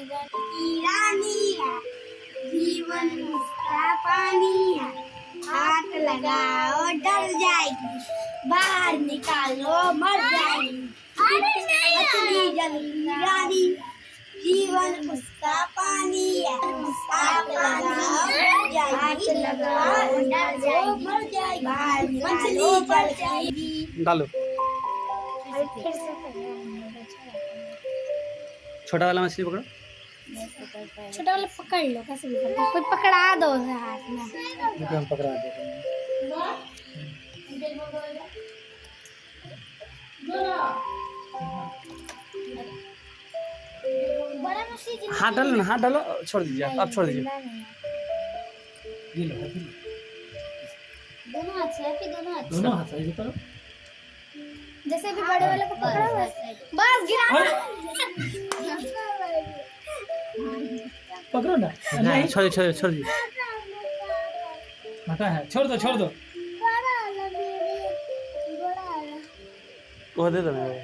जीवन की रानी है, जीवन उसका पानी है, हाथ लगाओ डर जाएगी, बाहर निकालो मर जाएगी। मछली जल की रानी, जीवन उसका पानी है, हाथ लगाओ डर जाएगी, डर जाएगी मर जाएगी, मछली जल जाएगी। डालो छोटा वाला मछली पकड़ो। छोटा वाला पकड़ लो, कैसे भी करके कोई पकड़ा दो हाथ में। हम पकड़ा दे। बड़ा मछली हाथ डालो ना, हाथ डालो, छोड़ दीजिए आप छोड़ दीजिए। ये लो दोनों हाथ से, आपके दोनों हाथ से। दोनों हाथ से करो जैसे भी बड़े वाले को पकड़ा हुआ है, बस गिरा दो। पकड़ो ना। नहीं छोड़ छोड़ छोड़ दीजिए। हटा है, छोड़ दो छोड़ दो। वो दे दो मेरे।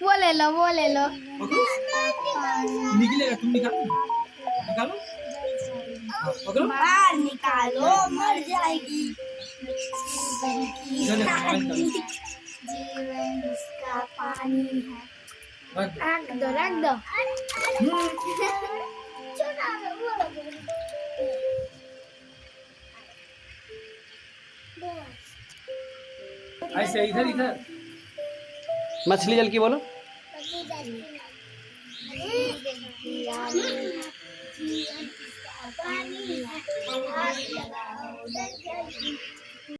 वो ले लो, वो ले लो। निकलेगा, तुम निकालो निकालो। हाँ, पकड़ो। बाहर निकालो मर जाएगी, जीवन उसका पानी है। रख दो रख दो। ऐसे इधर इधर। मछली जल की बोलो। जीवन उसका पानी है, हाथ लगाओ डर जाएगी।